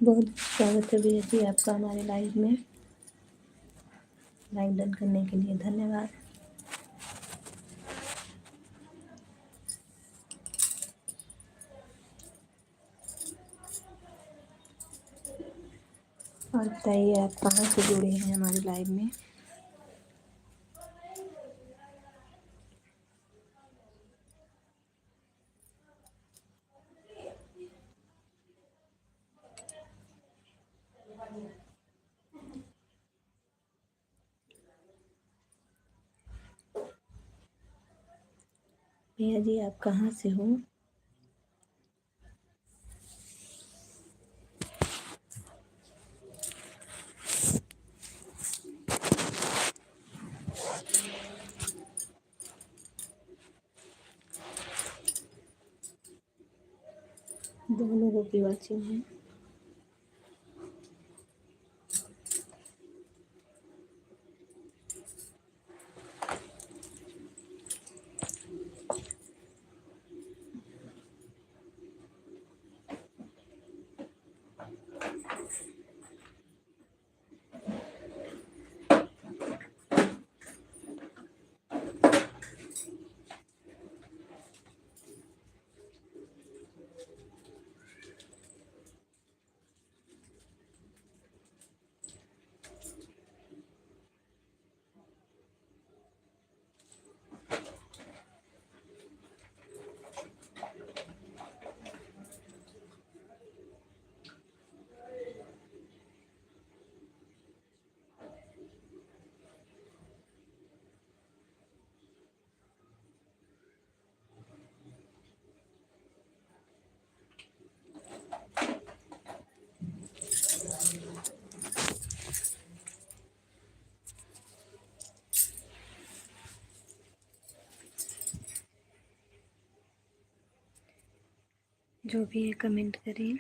बहुत स्वागत है भैया जी आपका हमारे लाइव में। लाइव डन करने के लिए धन्यवाद। और बताइए आप कहाँ से जुड़े हैं हमारे लाइव में। भैया जी आप कहाँ से हो। दो लोगों की वाचिंग है। जो भी है कमेंट करें।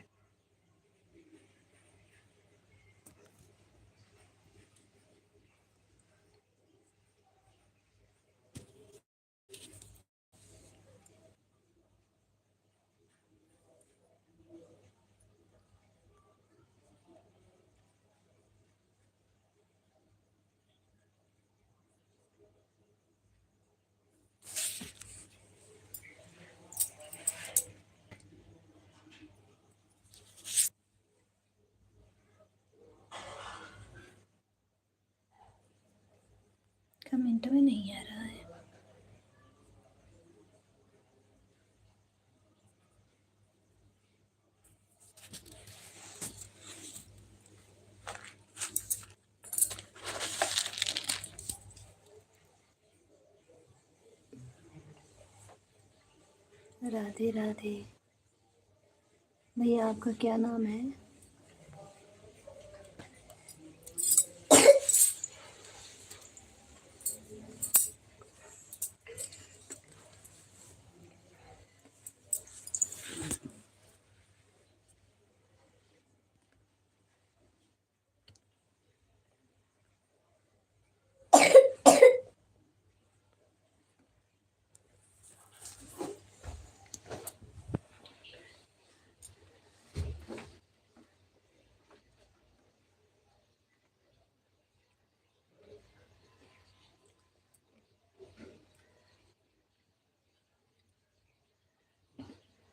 कमेंट में नहीं आ रहा है। राधे राधे। भैया आपका क्या नाम है।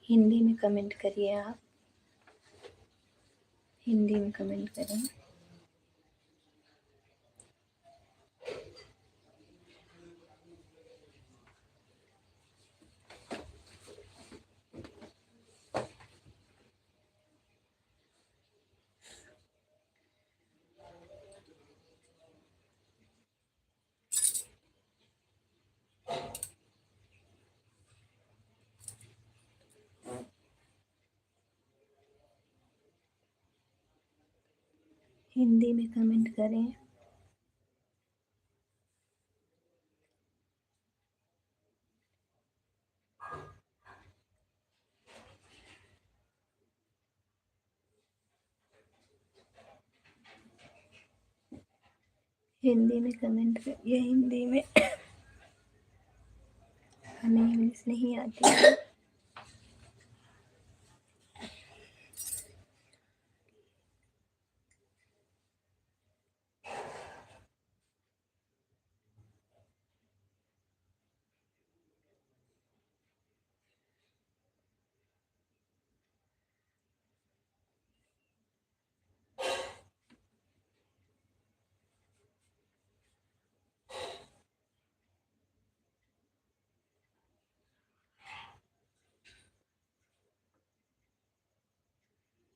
हिंदी में कमेंट करिए आप। हिंदी में कमेंट करें। हिंदी में कमेंट करें। हिंदी में कमेंट करिए। हिंदी में हमें इंग्लिश नहीं आती है।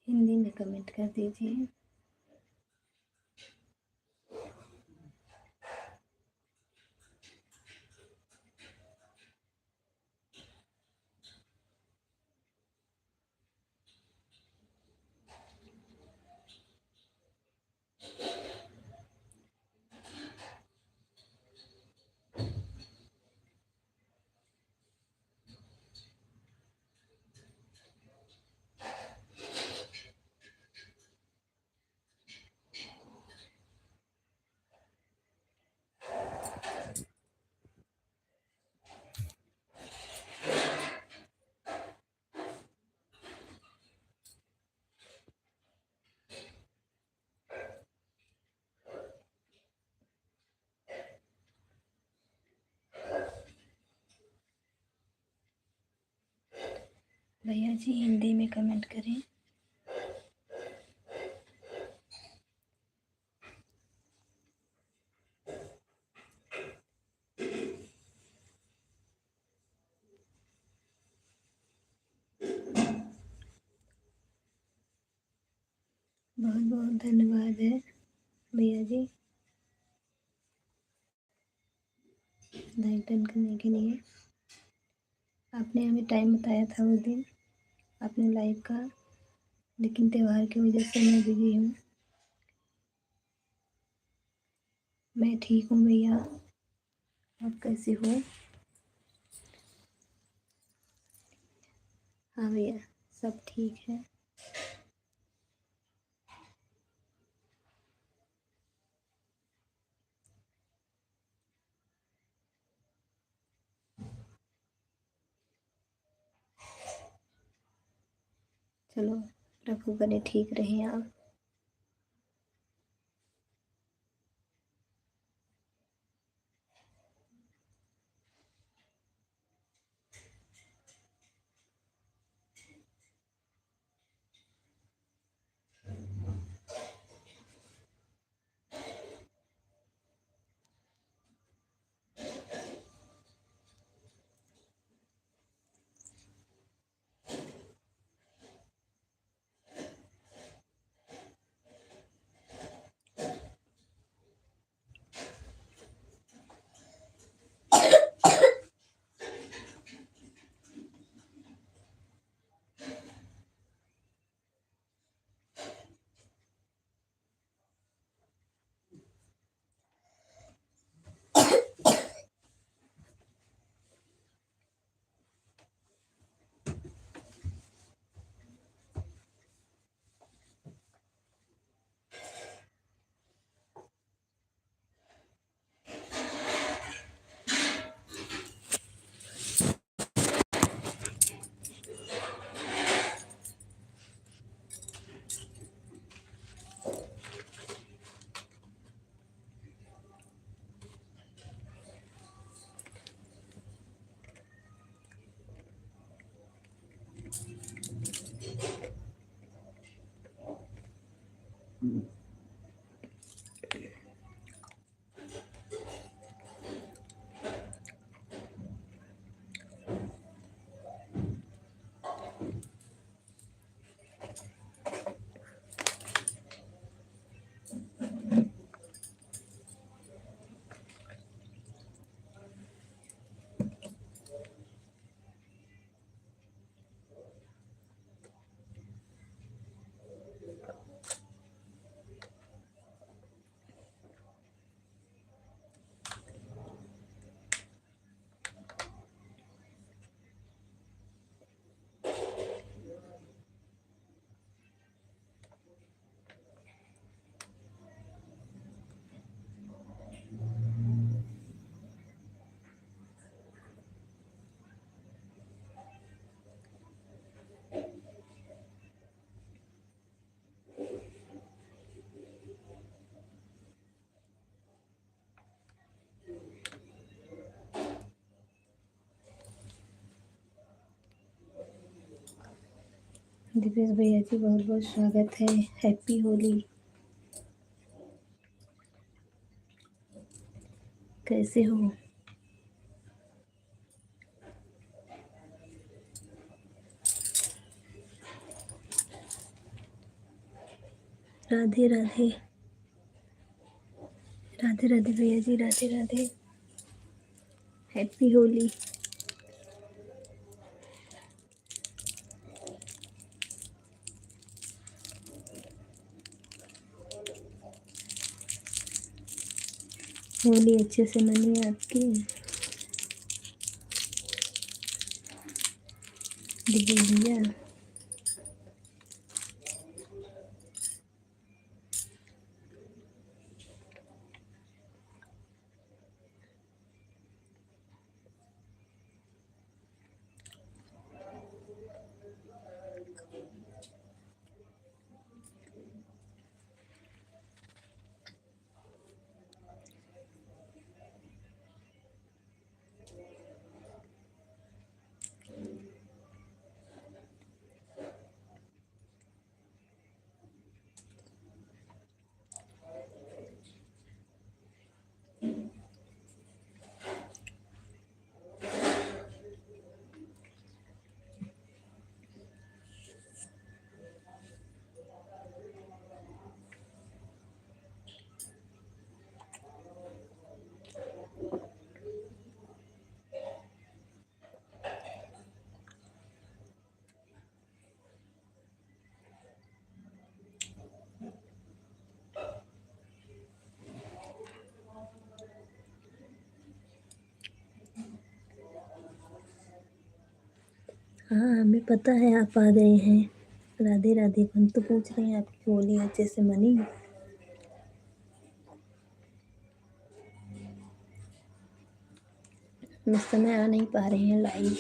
हिंदी में कमेंट कर दीजिए। भैया जी हिंदी में कमेंट करें। बहुत बहुत धन्यवाद है भैया जी लाइक डन करने के लिए। आपने हमें टाइम बताया था उस दिन अपने लाइव का, लेकिन त्यौहार की वजह से मैं बिजी हूँ। मैं ठीक हूँ भैया, आप कैसे हो? हाँ भैया सब ठीक है। चलो प्रभु बने ठीक रहें आप। दिपेश भैया जी बहुत बहुत स्वागत है। हैप्पी होली। कैसे हो? राधे राधे। राधे राधे भैया जी, राधे राधे। हैप्पी होली। होली अच्छे से मनिए आपकी दीदी भैया। हाँ, हमें पता है आप आ गए हैं। राधे राधे। हम तो पूछ रहे हैं आपकी होली अच्छे से मनी। हम इस समय आ नहीं पा रहे हैं लाइव,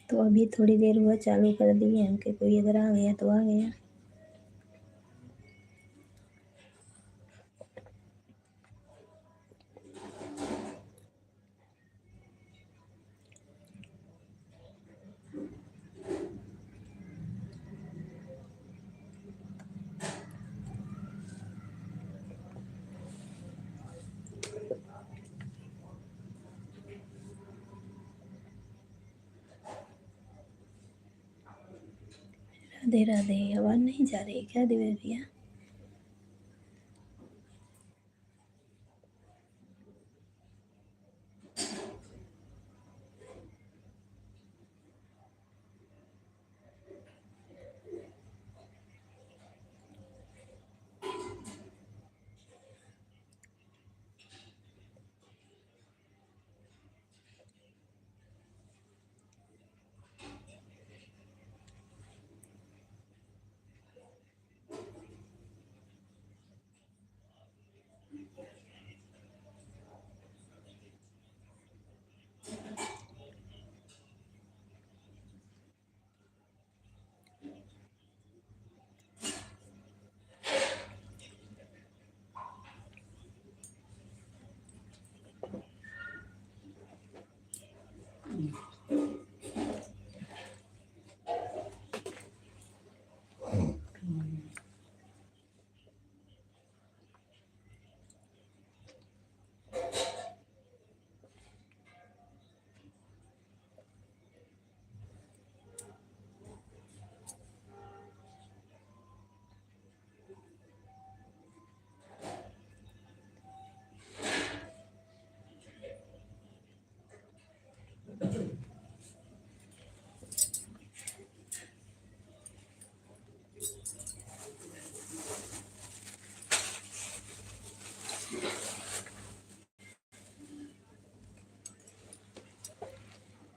तो अभी थोड़ी देर हुआ चालू कर दिए हैं कि कोई अगर आ गया तो आ गया। राधे राधे। आवाज़ नहीं जा रही क्या दिव्या भैया?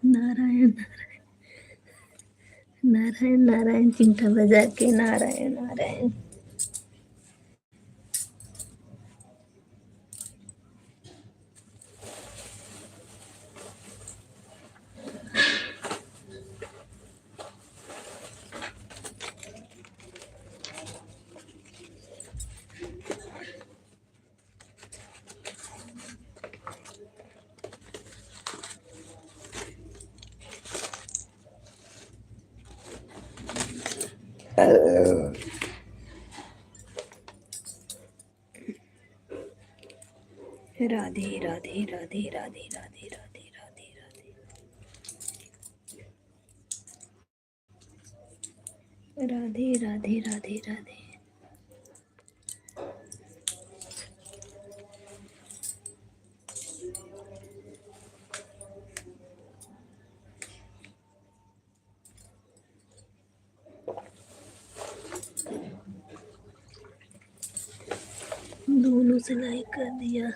नारायण नारायण नारायण चिंता बजा के नारायण नारायण। राधे राधे राधे राधे राधे राधे राधे राधे राधे राधे राधे राधे। दोनों से लाइक कर दिया।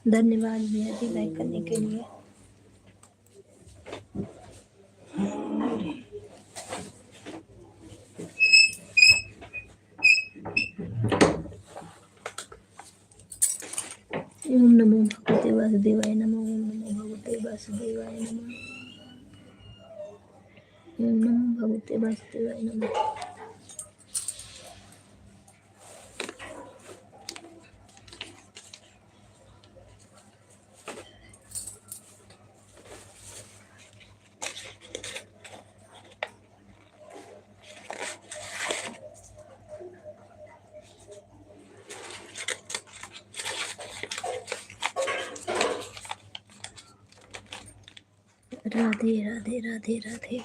धन्यवाद भैया जी लाइक करने के लिए। ओम नमो भगवते वासुदेवाय नमः। ओम नमो भगवते वासुदेवाय नमः। ओम नमो भगवते वासुदेवाय नमः। राधे राधे राधे राधे।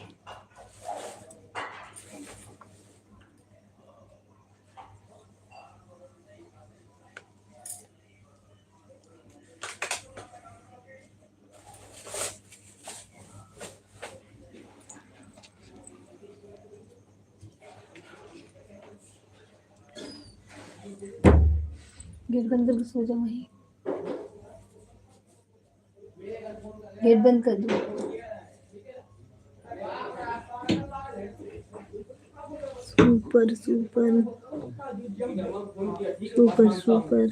गेट बंद करके सो जाओ वहीं। गेट बंद कर दो। Super super super super.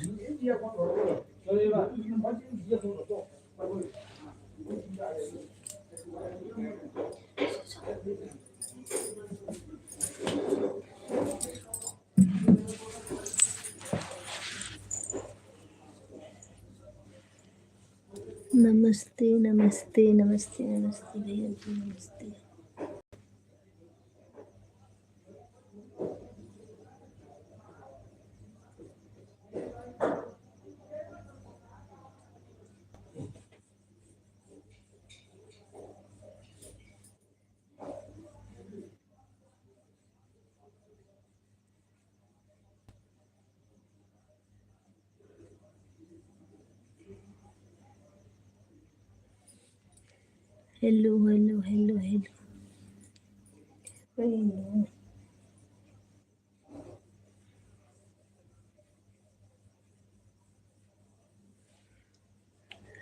नमस्ते नमस्ते नमस्ते नमस्ते भैया जी नमस्ते। Hello hello hello hello hello.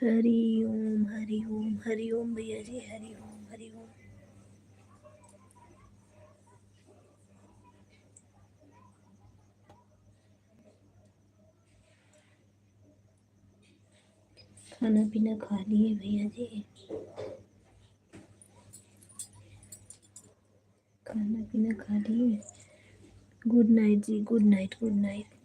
Hari Om Hari Om Hari Om भैया जी हरि ओम हरि ओम। खाना पीना खा लिए भैया जी। खाना पीना खा लिए। गुड नाइट जी गुड नाइट गुड नाइट।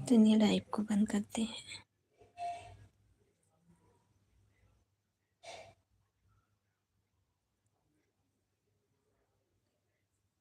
चलिए लाइव को बंद करते हैं।